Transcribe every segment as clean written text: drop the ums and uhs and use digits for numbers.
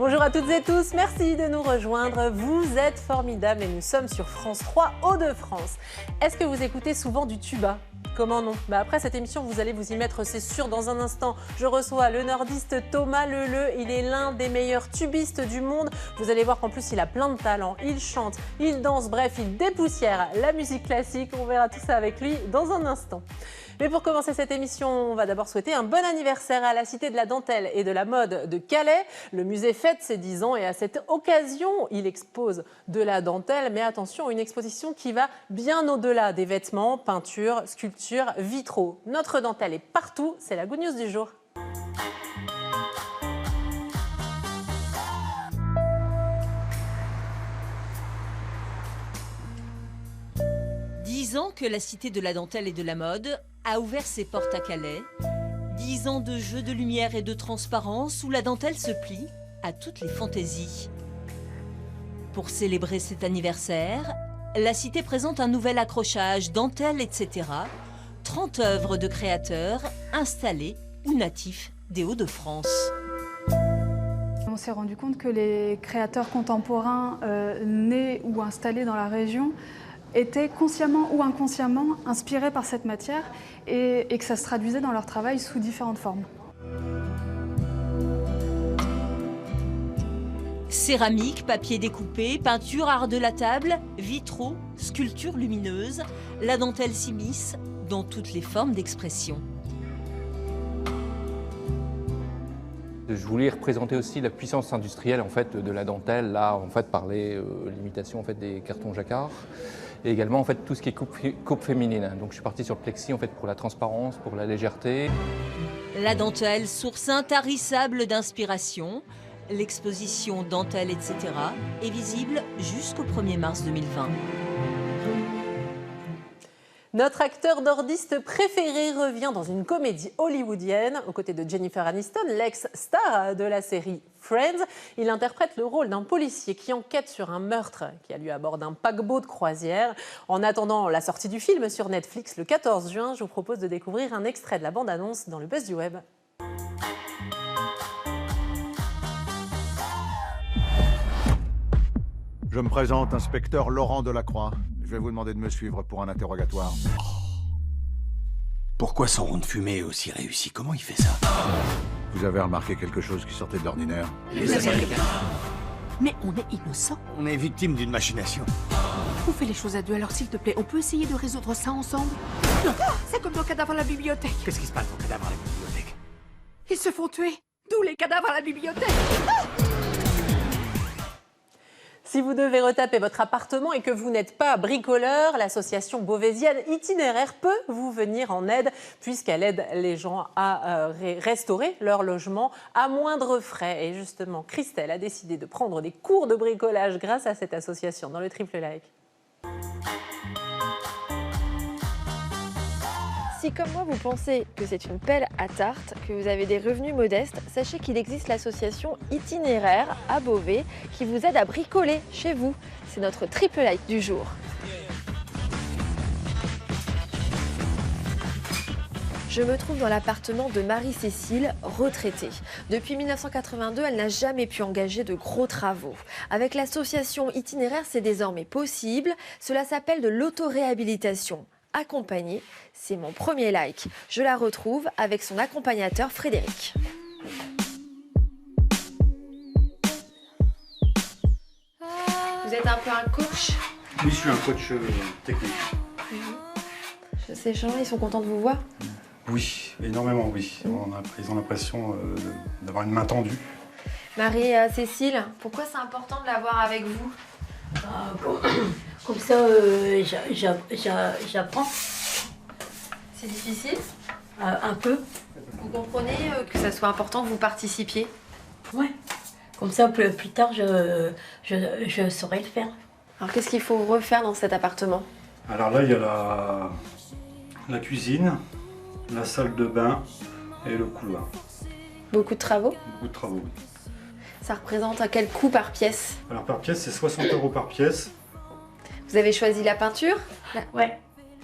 Bonjour à toutes et tous, merci de nous rejoindre. Vous êtes formidables et nous sommes sur France 3 Hauts-de-France. Est-ce que vous écoutez souvent du tuba ? Comment non ? Après cette émission, vous allez vous y mettre, c'est sûr. Dans un instant, je reçois le nordiste Thomas Leleu. Il est l'un des meilleurs tubistes du monde. Vous allez voir qu'en plus, il a plein de talent. Il chante, il danse, bref, il dépoussière la musique classique. On verra tout ça avec lui dans un instant. Mais pour commencer cette émission, on va d'abord souhaiter un bon anniversaire à la Cité de la Dentelle et de la Mode de Calais. Le musée fête ses 10 ans et à cette occasion, il expose de la dentelle. Mais attention, une exposition qui va bien au-delà des vêtements, peintures, sculptures, vitraux. Notre dentelle est partout, c'est la Good News du jour. Ans que la Cité de la Dentelle et de la Mode a ouvert ses portes à Calais. 10 ans de jeux de lumière et de transparence où la dentelle se plie à toutes les fantaisies. Pour célébrer cet anniversaire, la Cité présente un nouvel accrochage, dentelle, etc. 30 œuvres de créateurs installés ou natifs des Hauts-de-France. On s'est rendu compte que les créateurs contemporains nés ou installés dans la région étaient consciemment ou inconsciemment inspirés par cette matière et que ça se traduisait dans leur travail sous différentes formes. Céramique, papier découpé, peinture, art de la table, vitraux, sculptures lumineuses, la dentelle s'immisce dans toutes les formes d'expression. Je voulais représenter aussi la puissance industrielle en fait, de la dentelle, là en fait, par l'imitation en fait, des cartons jacquard. Et également en fait, tout ce qui est coupe féminine. Donc je suis parti sur le plexi en fait, pour la transparence, pour la légèreté. La dentelle, source intarissable d'inspiration. L'exposition Dentelle, etc. est visible jusqu'au 1er mars 2020. Notre acteur nordiste préféré revient dans une comédie hollywoodienne aux côtés de Jennifer Aniston, l'ex-star de la série Friends. Il interprète le rôle d'un policier qui enquête sur un meurtre qui a lieu à bord d'un paquebot de croisière. En attendant la sortie du film sur Netflix le 14 juin, je vous propose de découvrir un extrait de la bande-annonce dans le buzz du web. Je me présente, inspecteur Laurent Delacroix. Je vais vous demander de me suivre pour un interrogatoire. Pourquoi son rond de fumée est aussi réussi? Comment il fait ça? Vous avez remarqué quelque chose qui sortait de l'ordinaire? Les Américains. Mais on est innocent. On est victime d'une machination. On fait les choses à deux, alors s'il te plaît, on peut essayer de résoudre ça ensemble? C'est comme nos cadavres à la bibliothèque. Qu'est-ce qui se passe aux cadavres à la bibliothèque? Ils se font tuer. D'où les cadavres à la bibliothèque. Si vous devez retaper votre appartement et que vous n'êtes pas bricoleur, l'association beauvaisienne Itinéraire peut vous venir en aide puisqu'elle aide les gens à restaurer leur logement à moindre frais. Et justement, Christelle a décidé de prendre des cours de bricolage grâce à cette association dans le triple like. Si comme moi vous pensez que c'est une pelle à tarte, que vous avez des revenus modestes, sachez qu'il existe l'association Itinéraire à Beauvais qui vous aide à bricoler chez vous. C'est notre triple like du jour. Je me trouve dans l'appartement de Marie-Cécile, retraitée. Depuis 1982, elle n'a jamais pu engager de gros travaux. Avec l'association Itinéraire, c'est désormais possible. Cela s'appelle de l'autoréhabilitation. Accompagnée, c'est mon premier like. Je la retrouve avec son accompagnateur Frédéric. Vous êtes un peu un coach? Oui, je suis un coach technique. Ces gens, ils sont contents de vous voir? Oui, énormément, oui. Ils ont l'impression d'avoir une main tendue. Marie-Cécile, pourquoi c'est important de l'avoir avec vous? Comme ça, j'apprends. C'est difficile? Un peu. Vous comprenez que ça soit important que vous participiez? Ouais. Comme ça, plus tard, je saurai le faire. Alors, qu'est-ce qu'il faut refaire dans cet appartement? Alors là, il y a la cuisine, la salle de bain et le couloir. Beaucoup de travaux? Beaucoup de travaux, oui. Ça représente à quel coût par pièce? Alors par pièce, c'est 60 € par pièce. Vous avez choisi la peinture? Ouais.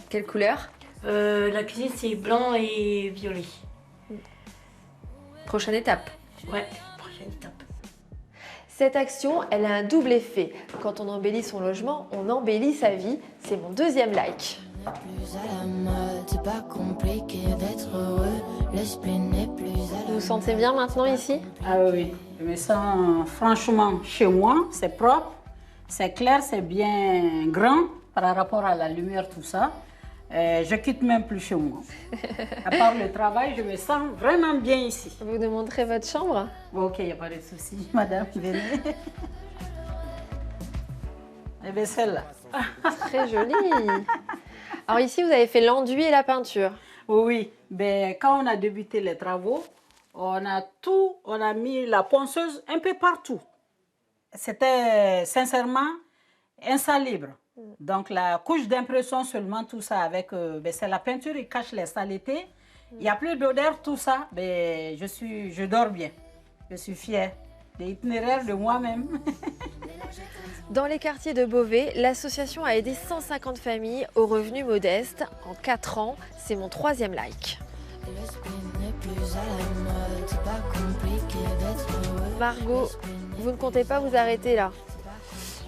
Quelle couleur? La cuisine, c'est blanc et violet. Prochaine étape. Ouais, prochaine étape. Cette action, elle a un double effet. Quand on embellit son logement, on embellit sa vie. C'est mon deuxième like. Vous vous sentez bien maintenant ici? Ah oui, je me sens franchement chez moi, c'est propre, c'est clair, c'est bien grand par rapport à la lumière, tout ça. Je quitte même plus chez moi. À part le travail, je me sens vraiment bien ici. Vous nous montrez votre chambre? Ok, il n'y a pas de souci, madame, venez. Eh bien, celle-là. Très jolie. Alors ici, vous avez fait l'enduit et la peinture. Oui, ben, quand on a débuté les travaux, on a mis la ponceuse un peu partout. C'était sincèrement insalubre. Donc la couche d'impression seulement, tout ça avec, c'est la peinture qui cache les saletés. Il n'y a plus d'odeur, tout ça. Ben, je dors bien. Je suis fière des itinéraires de moi-même. Dans les quartiers de Beauvais, l'association a aidé 150 familles aux revenus modestes. En 4 ans, c'est mon 3e like. Margot, vous ne comptez pas vous arrêter là?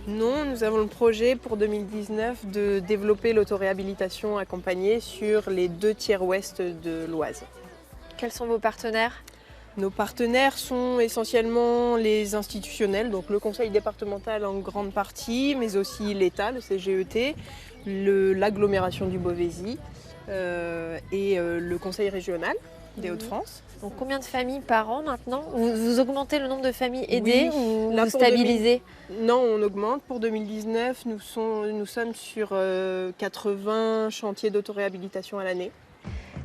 Non, nous avons le projet pour 2019 de développer l'autoréhabilitation accompagnée sur les 2 tiers ouest de l'Oise. Quels sont vos partenaires? Nos partenaires sont essentiellement les institutionnels, donc le conseil départemental en grande partie, mais aussi l'État, le CGET, l'agglomération du Beauvaisis et le conseil régional des Hauts-de-France. Donc combien de familles par an maintenant? Vous augmentez le nombre de familles aidées ou là, vous stabilisez? Non, on augmente. Pour 2019, nous sommes sur 80 chantiers d'autoréhabilitation à l'année.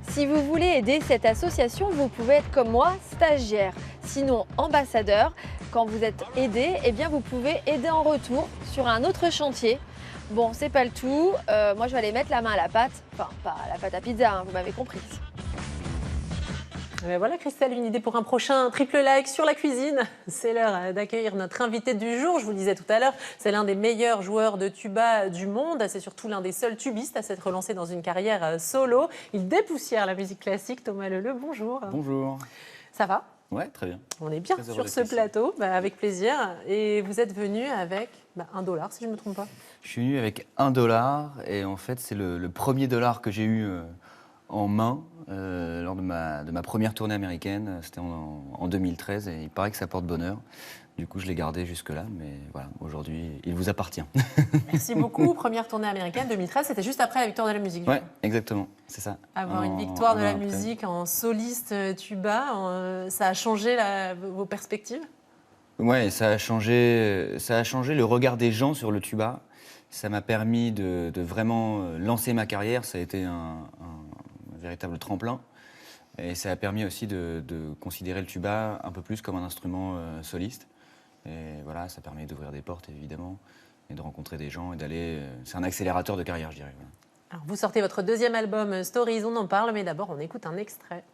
Si vous voulez aider cette association, vous pouvez être comme moi, stagiaire, sinon ambassadeur. Quand vous êtes aidé, eh bien vous pouvez aider en retour sur un autre chantier. Bon, c'est pas le tout. Moi, je vais aller mettre la main à la pâte. Enfin, pas à la pâte à pizza, hein, vous m'avez compris. Mais voilà Christelle, une idée pour un prochain triple like sur la cuisine. C'est l'heure d'accueillir notre invité du jour. Je vous le disais tout à l'heure, c'est l'un des meilleurs joueurs de tuba du monde. C'est surtout l'un des seuls tubistes à s'être relancé dans une carrière solo. Il dépoussière la musique classique. Thomas Leleu, bonjour. Bonjour. Ça va? Ouais, très bien. On est bien sur ce plateau, avec plaisir. Et vous êtes venu avec $1, si je ne me trompe pas. Je suis venu avec $1 et en fait c'est le premier dollar que j'ai eu en main lors de ma première tournée américaine. C'était en 2013 et il paraît que ça porte bonheur. Du coup, je l'ai gardé jusque-là, mais voilà, aujourd'hui, il vous appartient. Merci beaucoup. Première tournée américaine 2013, c'était juste après la victoire de la musique. Oui, exactement, c'est ça. Avoir une victoire de la musique en soliste tuba, ça a changé vos perspectives? Oui, ça a changé le regard des gens sur le tuba. Ça m'a permis de vraiment lancer ma carrière. Ça a été un véritable tremplin. Et ça a permis aussi de considérer le tuba un peu plus comme un instrument soliste. Et voilà, ça permet d'ouvrir des portes, évidemment, et de rencontrer des gens et d'aller... c'est un accélérateur de carrière, je dirais. Voilà. Alors, vous sortez votre deuxième album, Stories, on en parle, mais d'abord, on écoute un extrait.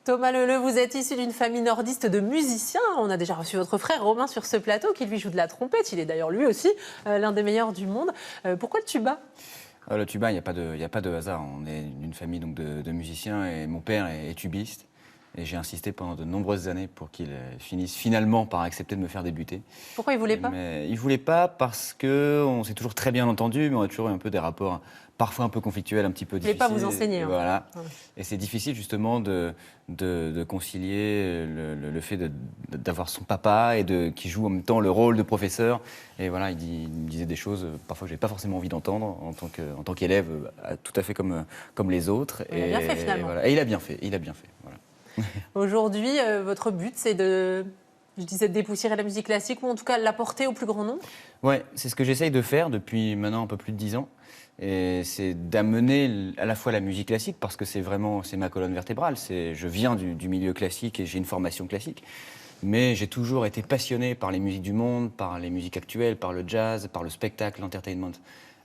Thomas Leleu, vous êtes issu d'une famille nordiste de musiciens. On a déjà reçu votre frère Romain sur ce plateau qui lui joue de la trompette. Il est d'ailleurs lui aussi l'un des meilleurs du monde. Pourquoi le tuba? Le tuba, il n'y a pas de hasard. On est d'une famille donc, de musiciens et mon père est tubiste. Et j'ai insisté pendant de nombreuses années pour qu'il finisse finalement par accepter de me faire débuter. Pourquoi il ne voulait pas? Il ne voulait pas parce qu'on s'est toujours très bien entendu, mais on a toujours eu un peu des rapports parfois un peu conflictuels, un petit peu difficiles. Il ne voulait pas vous enseigner. Et voilà. Ouais. Et c'est difficile justement de concilier le fait d'avoir son papa et qui joue en même temps le rôle de professeur. Et voilà, il me disait des choses parfois que je n'avais pas forcément envie d'entendre en tant qu'élève, tout à fait comme les autres. Il a bien fait finalement. Et il a bien fait, Voilà. Aujourd'hui, votre but, c'est de dépoussiérer la musique classique ou en tout cas l'apporter au plus grand nombre? Ouais, c'est ce que j'essaye de faire depuis maintenant un peu plus de 10 ans. Et c'est d'amener à la fois la musique classique, parce que c'est ma colonne vertébrale. Je viens du milieu classique et j'ai une formation classique. Mais j'ai toujours été passionné par les musiques du monde, par les musiques actuelles, par le jazz, par le spectacle, l'entertainment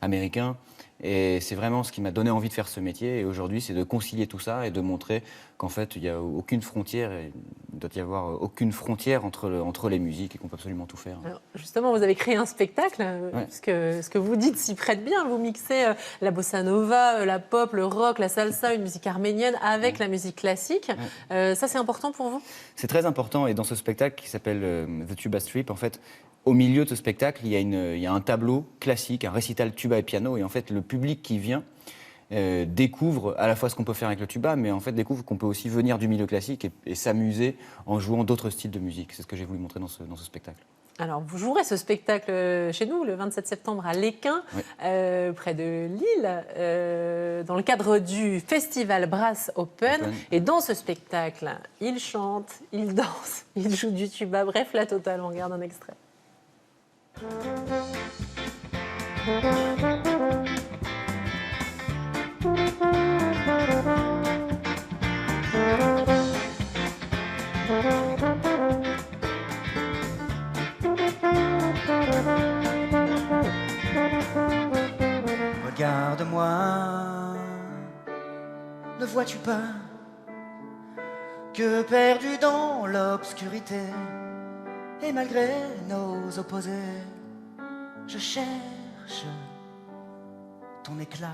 américain. Et c'est vraiment ce qui m'a donné envie de faire ce métier. Et aujourd'hui, c'est de concilier tout ça et de montrer qu'en fait, il n'y a aucune frontière, et il doit y avoir aucune frontière entre les musiques et qu'on peut absolument tout faire. Alors, justement, vous avez créé un spectacle, puisque ce que vous dites s'y prête bien. Vous mixez la bossa nova, la pop, le rock, la salsa, une musique arménienne avec la musique classique. Ça, c'est important pour vous? C'est très important. Et dans ce spectacle qui s'appelle The Tuba Strip, en fait, au milieu de ce spectacle, il y a un tableau classique, un récital tuba et piano. Et en fait, le public qui vient découvre à la fois ce qu'on peut faire avec le tuba, mais en fait découvre qu'on peut aussi venir du milieu classique et s'amuser en jouant d'autres styles de musique. C'est ce que j'ai voulu montrer dans ce spectacle. Alors, vous jouerez ce spectacle chez nous le 27 septembre à Lesquin, près de Lille, dans le cadre du festival Brass Open. Et dans ce spectacle, il chante, il danse, il joue du tuba, bref, la totale. On regarde un extrait. Regarde-moi, ne vois-tu pas que perdu dans l'obscurité, et malgré nos opposés, je cherche ton éclat.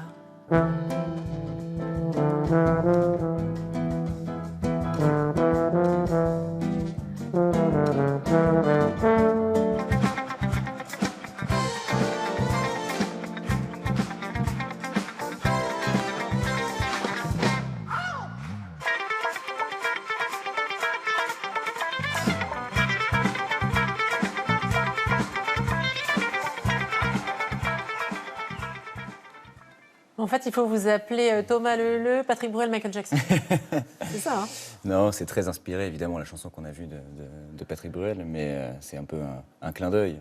En fait, il faut vous appeler Thomas Leleu, Patrick Bruel, Michael Jackson. C'est ça, hein? Non, c'est très inspiré, évidemment, la chanson qu'on a vue de Patrick Bruel, mais c'est un peu un clin d'œil.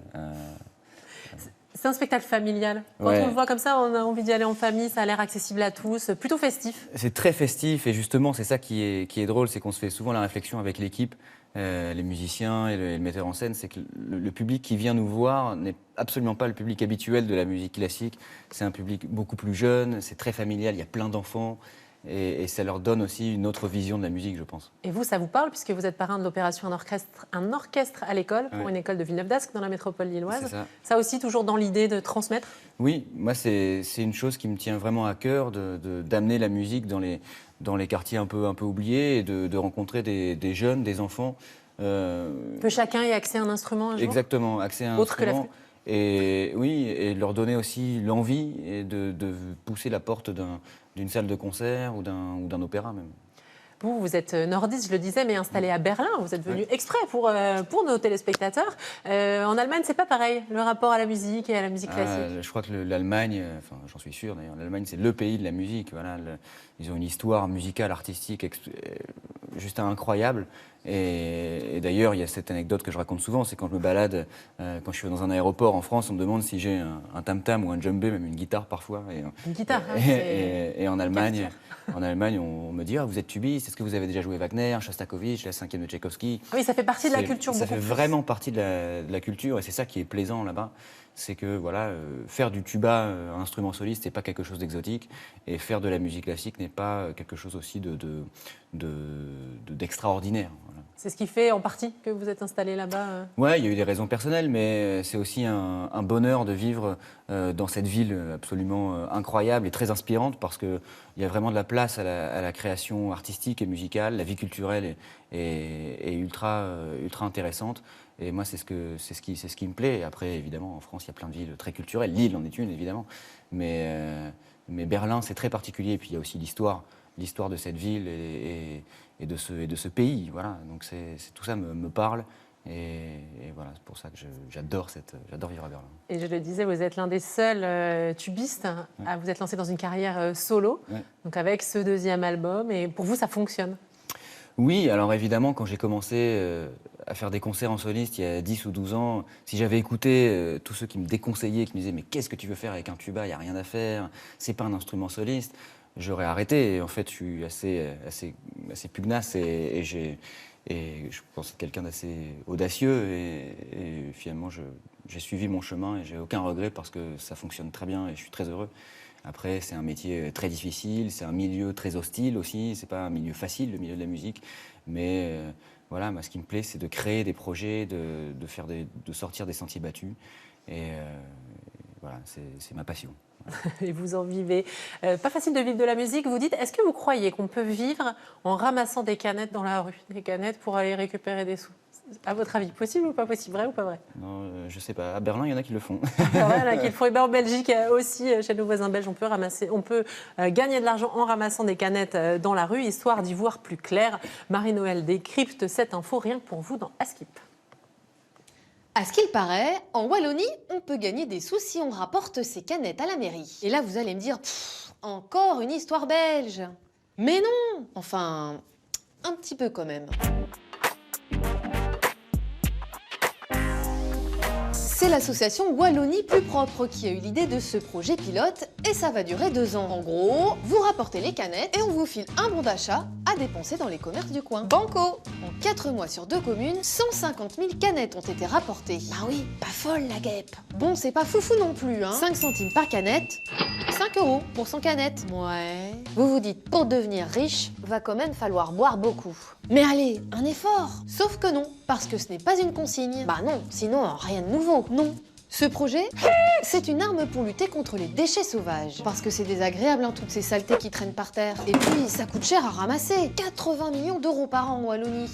C'est un spectacle familial. Quand on le voit comme ça, on a envie d'y aller en famille, ça a l'air accessible à tous, plutôt festif. C'est très festif, et justement, c'est ça qui est drôle, c'est qu'on se fait souvent la réflexion avec l'équipe, les musiciens et le metteur en scène, c'est que le public qui vient nous voir n'est absolument pas le public habituel de la musique classique. C'est un public beaucoup plus jeune, c'est très familial, il y a plein d'enfants. Et ça leur donne aussi une autre vision de la musique, je pense. Et vous, ça vous parle, puisque vous êtes parrain de l'opération Un orchestre à l'école, pour une école de Villeneuve-d'Ascq, dans la métropole lilloise. Ça aussi, toujours dans l'idée de transmettre? Oui, moi, c'est une chose qui me tient vraiment à cœur, d'amener la musique dans les quartiers un peu oubliés, et de rencontrer des jeunes, des enfants. Que chacun ait accès à un instrument un jour? Exactement, accès à un instrument. Et oui, et leur donner aussi l'envie et de pousser la porte d'une salle de concert ou d'un opéra même. Vous êtes nordiste, je le disais, mais installé à Berlin. Vous êtes venu exprès pour nos téléspectateurs. En Allemagne, c'est pas pareil, le rapport à la musique et à la musique classique. Je crois que l'Allemagne, enfin j'en suis sûr d'ailleurs, l'Allemagne c'est le pays de la musique. Voilà, ils ont une histoire musicale, artistique juste incroyable. Et d'ailleurs, il y a cette anecdote que je raconte souvent, c'est quand je me balade, quand je suis dans un aéroport en France, on me demande si j'ai un tam-tam ou un djembé, même une guitare parfois. Une guitare, et en Allemagne, on me dit vous êtes tubiste, est-ce que vous avez déjà joué Wagner, Shostakovich, la 5e de Tchaïkovski? Oui, ça fait partie de la culture. Ça fait vraiment partie de la culture, et c'est ça qui est plaisant là-bas. C'est que faire du tuba, un instrument soliste, n'est pas quelque chose d'exotique, et faire de la musique classique n'est pas quelque chose aussi d'extraordinaire. Voilà. C'est ce qui fait en partie que vous êtes installé là-bas? Oui, il y a eu des raisons personnelles, mais c'est aussi un bonheur de vivre dans cette ville absolument incroyable et très inspirante, parce qu'il y a vraiment de la place à la création artistique et musicale. La vie culturelle est ultra intéressante. Et moi, c'est ce qui me plaît. Et après, évidemment, en France, il y a plein de villes très culturelles. Lille en est une, évidemment. Mais Berlin, c'est très particulier. Et puis, il y a aussi l'histoire de cette ville et de ce pays. Voilà. Donc, tout ça me parle. Et voilà, c'est pour ça que j'adore vivre à Berlin. Et je le disais, vous êtes l'un des seuls tubistes à vous être lancé dans une carrière solo, donc avec ce deuxième album. Et pour vous, ça fonctionne? Oui, alors évidemment, quand j'ai commencé à faire des concerts en soliste il y a 10 ou 12 ans, si j'avais écouté tous ceux qui me déconseillaient, qui me disaient « mais qu'est-ce que tu veux faire avec un tuba, il n'y a rien à faire, c'est pas un instrument soliste », j'aurais arrêté. Et en fait, je suis assez pugnace et je pense être quelqu'un d'assez audacieux. Et finalement, j'ai suivi mon chemin et j'ai aucun regret parce que ça fonctionne très bien et je suis très heureux. Après, c'est un métier très difficile, c'est un milieu très hostile aussi, c'est pas un milieu facile, le milieu de la musique, mais voilà, moi, ce qui me plaît, c'est de créer des projets, de sortir des sentiers battus, et voilà, c'est ma passion. Et vous en vivez. Pas facile de vivre de la musique, vous dites. Est-ce que vous croyez qu'on peut vivre en ramassant des canettes dans la rue, des canettes pour aller récupérer des sous? À votre avis, possible ou pas possible? Vrai ou pas vrai? Non, je sais pas. À Berlin, il y en a qui le font. Il y en a qui le font. Et en Belgique aussi, chez nos voisins belges, on peut gagner de l'argent en ramassant des canettes dans la rue, histoire d'y voir plus clair. Marie-Noël décrypte cette info rien que pour vous dans Askip. À ce qu'il paraît, en Wallonie, on peut gagner des sous si on rapporte ses canettes à la mairie. Et là, vous allez me dire, encore une histoire belge. Mais non, enfin, un petit peu quand même. C'est l'association Wallonie Plus Propre qui a eu l'idée de ce projet pilote et ça va durer 2 ans. En gros, vous rapportez les canettes et on vous file un bon d'achat à dépenser dans les commerces du coin. Banco! En 4 mois sur 2 communes, 150 000 canettes ont été rapportées. Bah oui, pas folle la guêpe. Bon, c'est pas foufou non plus, hein. 5 centimes par canette, 5 € pour 100 canettes. Ouais. Vous vous dites, pour devenir riche, va quand même falloir boire beaucoup. Mais allez, un effort! Sauf que non, parce que ce n'est pas une consigne. Bah non, sinon rien de nouveau, non. Ce projet, c'est une arme pour lutter contre les déchets sauvages. Parce que c'est désagréable, hein, toutes ces saletés qui traînent par terre. Et puis, ça coûte cher à ramasser. 80 millions d'euros par an en Wallonie.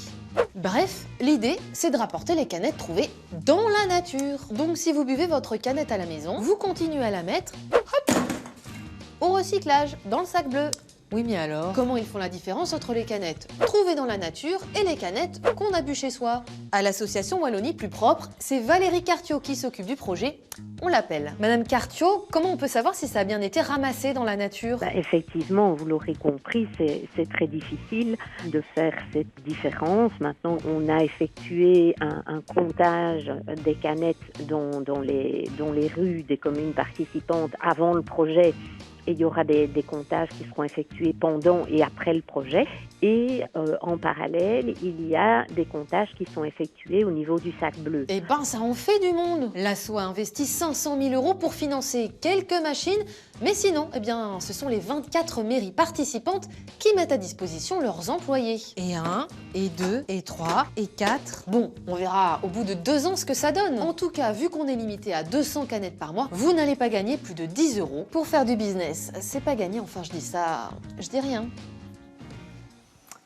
Bref, l'idée, c'est de rapporter les canettes trouvées dans la nature. Donc si vous buvez votre canette à la maison, vous continuez à la mettre, hop, au recyclage, dans le sac bleu. Oui, mais alors, comment ils font la différence entre les canettes trouvées dans la nature et les canettes qu'on a bu chez soi? À l'association Wallonie Plus Propre, c'est Valérie Cartiot qui s'occupe du projet. On l'appelle. Madame Cartiot, comment on peut savoir si ça a bien été ramassé dans la nature? Effectivement, vous l'aurez compris, c'est très difficile de faire cette différence. Maintenant, on a effectué un comptage des canettes dans les rues des communes participantes avant le projet. Et il y aura des comptages qui seront effectués pendant et après le projet. Et en parallèle, il y a des comptages qui sont effectués au niveau du sac bleu. Eh ben, ça en fait du monde. L'asso a investi 500 000 € pour financer quelques machines. Mais sinon, eh bien, ce sont les 24 mairies participantes qui mettent à disposition leurs employés. Et 1, et 2, et 3, et 4. Bon, on verra au bout de 2 ans ce que ça donne. En tout cas, vu qu'on est limité à 200 canettes par mois, vous n'allez pas gagner plus de 10 € pour faire du business. C'est pas gagné, enfin je dis ça, je dis rien.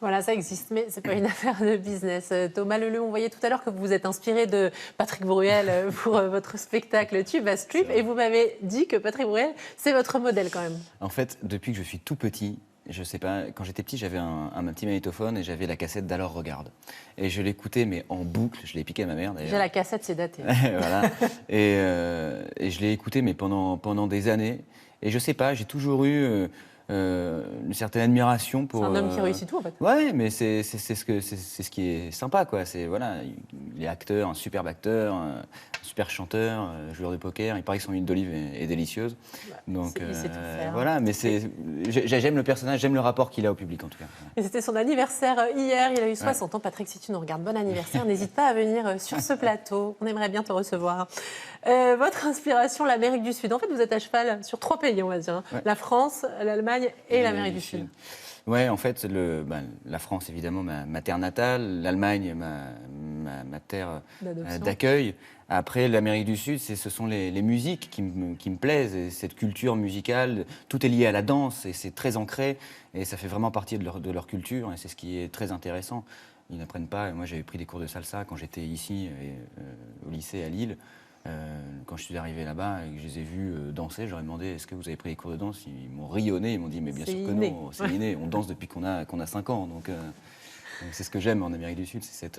Voilà, ça existe, mais c'est pas une affaire de business. Thomas Leleu, on voyait tout à l'heure que vous vous êtes inspiré de Patrick Bruel pour votre spectacle Tuba Strip, et vous m'avez dit que Patrick Bruel, c'est votre modèle quand même. En fait, depuis que je suis tout petit, je sais pas, quand j'étais petit, j'avais un petit magnétophone et j'avais la cassette d'Alors Regarde. Et je l'écoutais, mais en boucle, je l'ai piqué à ma mère d'ailleurs. Déjà la cassette, c'est daté. Voilà. Et je l'ai écouté, mais pendant des années. Et je sais pas, j'ai toujours eu une certaine admiration pour. C'est un homme qui réussit tout en fait. Ouais, mais c'est ce qui est sympa quoi. C'est voilà, il est acteur, un superbe acteur, un super chanteur, joueur de poker. Il paraît que son huile d'olive est délicieuse. Donc voilà, mais j'aime le personnage, j'aime le rapport qu'il a au public en tout cas. Et c'était son anniversaire hier. Il a eu 60 ans. Patrick, si tu nous regardes, bon anniversaire. N'hésite pas à venir sur ce plateau. On aimerait bien te recevoir. Votre inspiration, l'Amérique du Sud. En fait, vous êtes à cheval sur 3 pays, on va dire. Ouais. La France, l'Allemagne et l'Amérique du Sud. Ouais, en fait, la France, évidemment, ma terre natale, l'Allemagne, ma terre d'accueil. Après, l'Amérique du Sud, ce sont les musiques qui me plaisent, et cette culture musicale, tout est lié à la danse, et c'est très ancré, et ça fait vraiment partie de leur culture, et c'est ce qui est très intéressant. Ils n'apprennent pas, moi j'avais pris des cours de salsa quand j'étais ici, au lycée à Lille. Quand je suis arrivé là-bas et que je les ai vus danser, j'aurais demandé est-ce que vous avez pris des cours de danse? Ils m'ont rayonné, ils m'ont dit mais bien sûr que non, c'est inné, on danse depuis qu'on a 5 ans. Donc c'est ce que j'aime en Amérique du Sud, c'est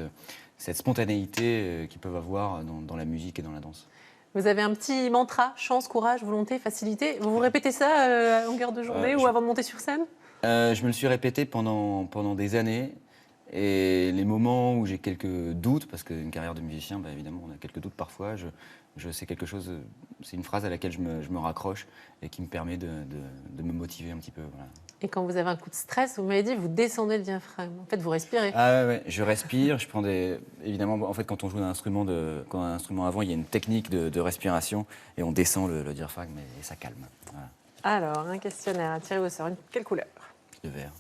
cette spontanéité qu'ils peuvent avoir dans la musique et dans la danse. Vous avez un petit mantra, chance, courage, volonté, facilité. Vous répétez ça à longueur de journée ou avant de monter sur scène? Je me le suis répété pendant des années. Et les moments où j'ai quelques doutes, parce qu'une carrière de musicien, évidemment, on a quelques doutes parfois, je sais quelque chose, c'est une phrase à laquelle je me raccroche et qui me permet de me motiver un petit peu. Voilà. Et quand vous avez un coup de stress, vous m'avez dit, vous descendez le diaphragme. En fait, vous respirez. Ah ouais, je respire, je prends des... Évidemment, en fait, quand on joue d'un instrument, quand un instrument avant, il y a une technique de respiration et on descend le diaphragme et ça calme. Voilà. Alors, un questionnaire à tirer au sort. Quelle couleur? Le vert.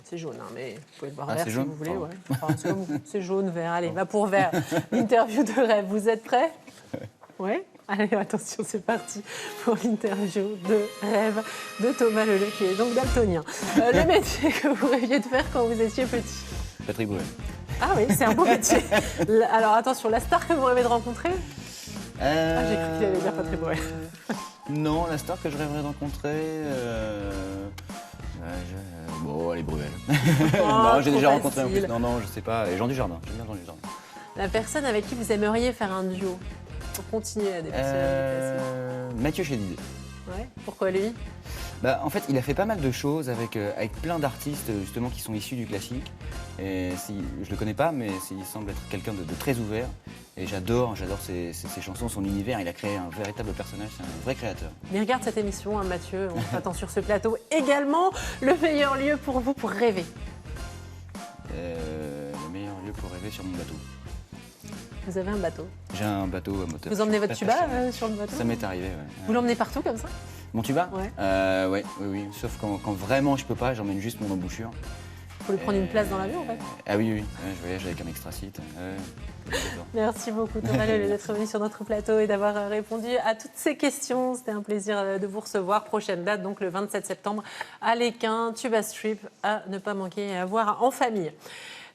C'est jaune, hein, mais vous pouvez le voir Ah, vert c'est si jaune vous voulez. Pardon. Ouais. Enfin, c'est comme vous. C'est jaune, vert. Allez, va pour vert. L'interview de rêve. Vous êtes prêts? Oui. Allez, attention, c'est parti pour l'interview de rêve de Thomas Leleu, qui est donc daltonien. Le métier que vous rêviez de faire quand vous étiez petit? Patrick Bruel. Ah oui, c'est un beau métier. Alors attention, la star que vous rêvez de rencontrer? Ah, j'ai cru qu'il allait dire Patrick Bruel. Non, la star que je rêverais de rencontrer... Bon, allez, Bruel. Non, j'ai déjà rencontré en plus. Non, je sais pas. Et Jean Dujardin, j'aime bien Jean Dujardin. La personne avec qui vous aimeriez faire un duo pour continuer à dépasser la classique? Mathieu Chédid. Ouais, pourquoi lui? En fait, il a fait pas mal de choses avec plein d'artistes justement qui sont issus du classique. Et je le connais pas, mais il semble être quelqu'un de très ouvert. Et j'adore ses chansons, son univers. Il a créé un véritable personnage, c'est un vrai créateur. Mais regarde cette émission, hein, Mathieu, on t'attend sur ce plateau. Également, le meilleur lieu pour vous pour rêver? Le meilleur lieu pour rêver sur mon bateau. Vous avez un bateau? J'ai un bateau à moteur. Vous emmenez votre tuba sur le bateau? Ça m'est arrivé, ouais. Vous l'emmenez partout comme ça? Mon tuba? Ouais. Oui. Sauf quand vraiment je peux pas, j'emmène juste mon embouchure. Faut lui prendre une place dans l'avion en fait. Ah oui, je voyage avec un extra site. Merci beaucoup Thomas Leleu d'être venu sur notre plateau et d'avoir répondu à toutes ces questions. C'était un plaisir de vous recevoir. Prochaine date, donc le 27 septembre à l'Équin, Tuba Strip à ne pas manquer et à voir en famille.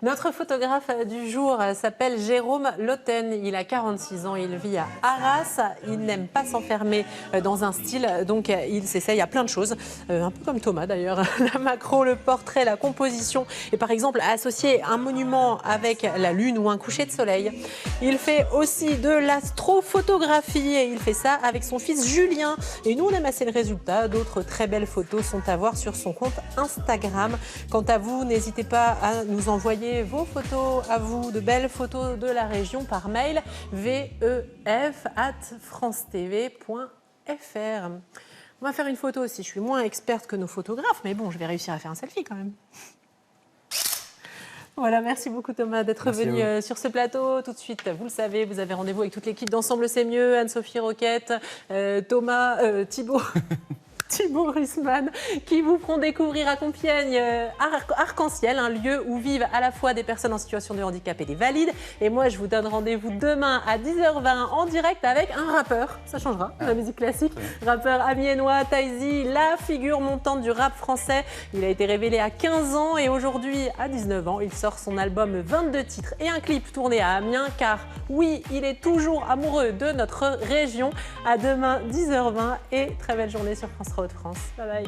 Notre photographe du jour s'appelle Jérôme Lotten. Il a 46 ans, il vit à Arras. Il n'aime pas s'enfermer dans un style, donc il s'essaye à plein de choses. Un peu comme Thomas d'ailleurs. La macro, le portrait, la composition. Et par exemple, associer un monument avec la lune ou un coucher de soleil. Il fait aussi de l'astrophotographie et il fait ça avec son fils Julien. Et nous, on aime assez le résultat. D'autres très belles photos sont à voir sur son compte Instagram. Quant à vous, n'hésitez pas à nous envoyer vos photos à vous, de belles photos de la région par mail vef@francetv.fr. On va faire une photo aussi. Je suis moins experte que nos photographes, mais bon, je vais réussir à faire un selfie quand même. Voilà, merci beaucoup Thomas d'être venu sur ce plateau. Tout de suite, vous le savez, vous avez rendez-vous avec toute l'équipe d'Ensemble c'est mieux, Anne-Sophie Roquette, Thibaut Russmann, qui vous feront découvrir à Compiègne Arc-en-Ciel, un lieu où vivent à la fois des personnes en situation de handicap et des valides. Et moi, je vous donne rendez-vous demain à 10h20 en direct avec un rappeur. Ça changera, de la musique classique. Rappeur amiénois, Taizi, la figure montante du rap français. Il a été révélé à 15 ans et aujourd'hui, à 19 ans, il sort son album 22 titres et un clip tourné à Amiens. Car oui, il est toujours amoureux de notre région. À demain, 10h20 et très belle journée sur France 3 Hauts-de-France. Bye bye.